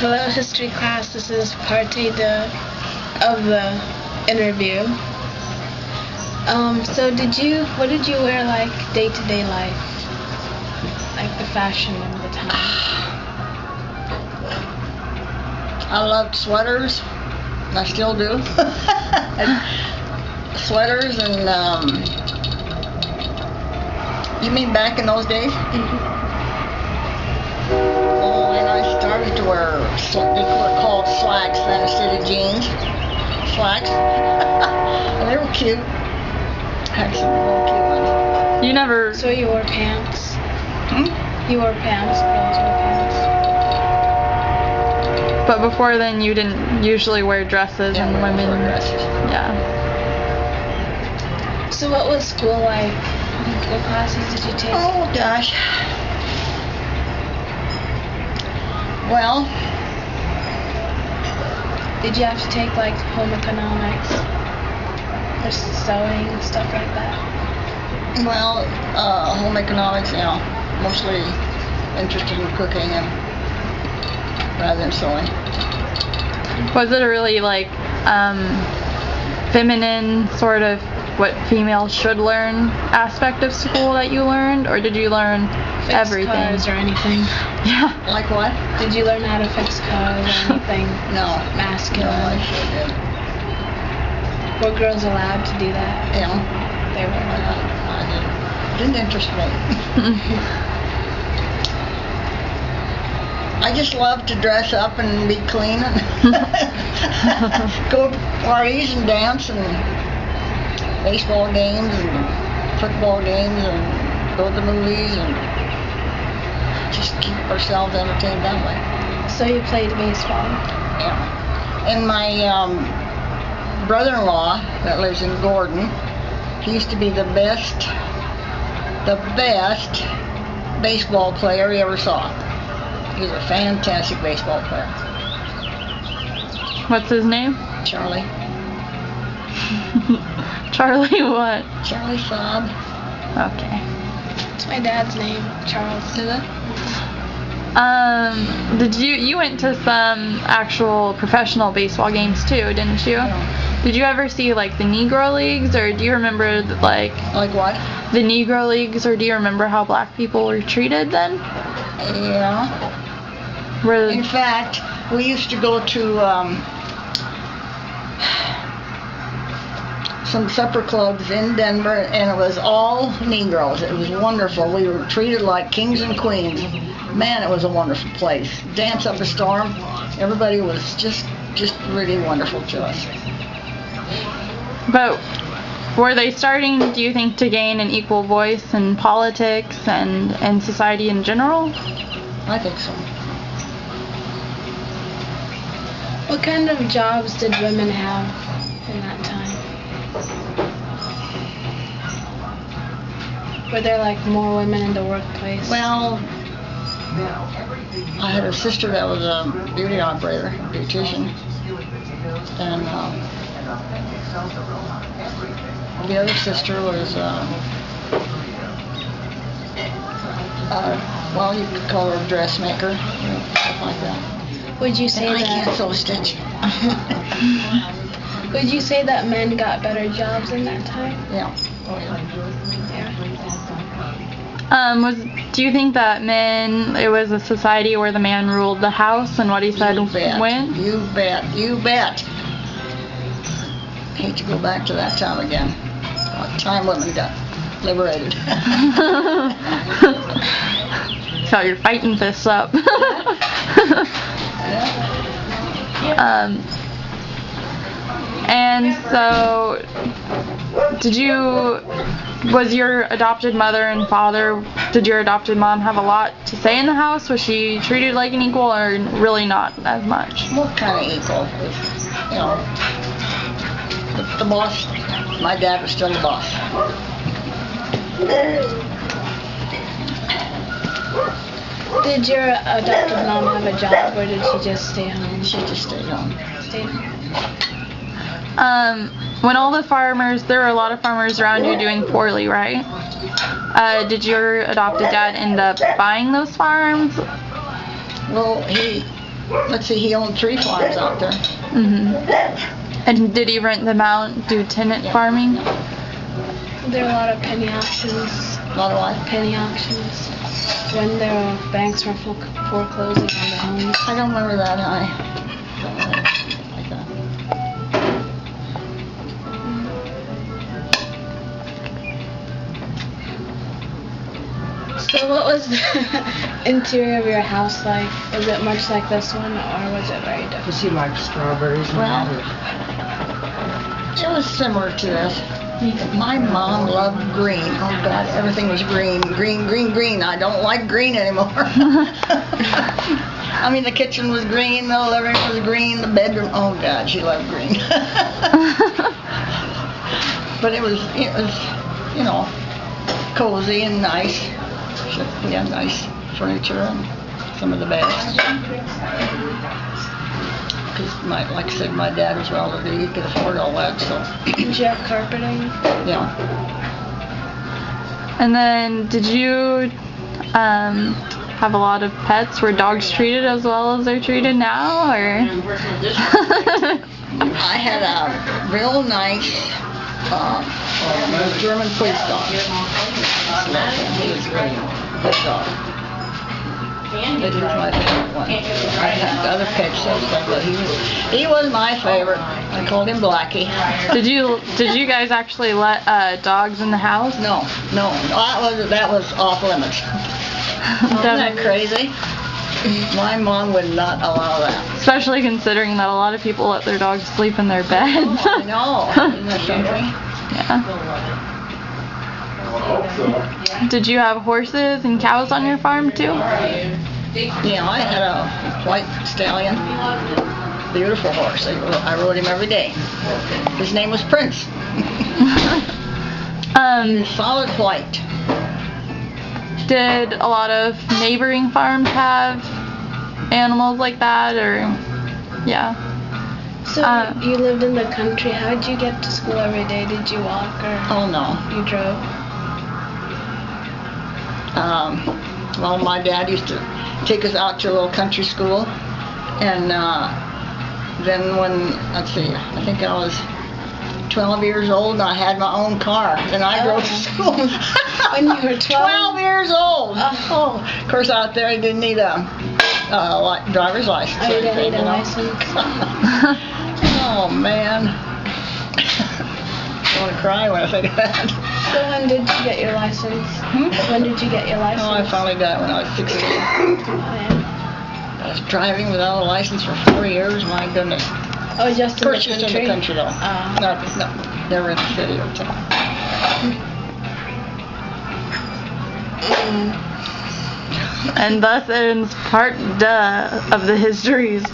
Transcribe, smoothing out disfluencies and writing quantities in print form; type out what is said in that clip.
Hello, history class. This is part A of the interview. So what did you wear like day-to-day life? Like the fashion of the time? I loved sweaters. I still do. Sweaters and, you mean back in those days? Mm-hmm. Oh, and I started to wear they were called slacks then instead of jeans. Slacks. And they were cute. I had some real cute ones. You never... So you wore pants? Hmm? You wore pants? Girls wore pants? But before then you didn't usually wear dresses and women... Wear dresses. Yeah. So what was school like? What classes did you take? Oh, gosh. Well, did you have to take like home economics or sewing and stuff like that? well, home economics, mostly interested in cooking and rather than sewing. Was it a really like feminine sort of what females should learn aspect of school that you learned, or did you learn Fix everything? Cars or anything? Yeah. Like what? Did you learn how to fix cars or anything? No. Masculine? No, I sure did. Were girls allowed to do that? Yeah. They were. I didn't interest me. I just love to dress up and be clean and go to parties and dance and baseball games and football games and go to the movies and just keep ourselves entertained that way. So you played baseball? Yeah. And my brother-in-law that lives in Gordon, he used to be the best baseball player you ever saw. He was a fantastic baseball player. What's his name? Charlie. Charlie what? Charlie Saab. Okay. It's my dad's name, Charles. Is it? Did you went to some actual professional baseball games too, didn't you? Yeah. Did you ever see like the Negro Leagues, or do you remember like Like what? the Negro Leagues, or do you remember how black people were treated then? Yeah. In fact, we used to go to some supper clubs in Denver, and it was all Negroes. It was wonderful. We were treated like kings and queens. Man, it was a wonderful place. Dance up a storm. Everybody was just really wonderful to us. But were they starting, do you think, to gain an equal voice in politics and society in general? I think so. What kind of jobs did women have in that time? Were there like more women in the workplace? Well, I had a sister that was a beauty operator, a beautician, and the other sister was, well, you could call her a dressmaker, stuff like that. Would you say and I that? can't sew a stitch. Would you say that men got better jobs in that time? Yeah. Do you think that it was a society where the man ruled the house and what he said went? You bet. Hate to go back to that time again. What time women got liberated. So you're fighting fists up. And so, was your adopted mother and father, did your adopted mom have a lot to say in the house? Was she treated like an equal, or really not as much? What kind of equal? The boss, my dad was still the boss. Did your adopted mom have a job, or did she just stay home? She just stayed home. Stayed home. When all the farmers, there were a lot of farmers around you doing poorly, right? Did your adopted dad end up buying those farms? Well, let's see, he owned 3 farms out there. And did he rent them out, do tenant farming? There are a lot of penny auctions. A lot of what? Penny auctions. When the banks were foreclosing on the homes. I don't remember that. I don't know like that. So what was the interior of your house like? Was it much like this one, or was it very different? Does he like strawberries and Well, that? it was similar to this. My mom loved green. Oh God, everything was green, green, green, green. I don't like green anymore. I mean, the kitchen was green, the living room was green, the bedroom. Oh God, she loved green. But it was, you know, cozy and nice. We had nice furniture and some of the beds. Because, like I said, my dad was well-to-do. He could afford all that, so. Did you have carpeting? Yeah. And then, did you have a lot of pets? Were dogs treated as well as they're treated now, or? I had a real nice German police dog. He was great. Good dog. It was my favorite one. I had other pets and stuff, but he was my favorite. I called him Blackie. Did you guys actually let dogs in the house? No, that was off limits. Isn't that crazy? My mom would not allow that. Especially considering that a lot of people let their dogs sleep in their beds. I know. Isn't that something? Yeah. Did you have horses and cows on your farm too? Yeah, I had a white stallion. Beautiful horse. I rode him every day. His name was Prince. Solid white. Did a lot of neighboring farms have animals like that, or yeah? So you lived in the country. How did you get to school every day? Did you walk or? Oh no. You drove? Well, my dad used to take us out to a little country school, and then when, let's see, I think I was 12 years old and I had my own car, and I drove to school. When you were 12? 12 years old. Oh, of course, out there I didn't need a driver's license. Oh, you didn't need a you know? license? Oh man. I want to cry when I think of that. So when did you get your license? When did you get your license? Oh, I finally got it when I was 16. I was driving without a license for 4 years. My goodness. Oh, just in First the just country? in the country though. No, never in the city or town. And thus ends part duh of the histories.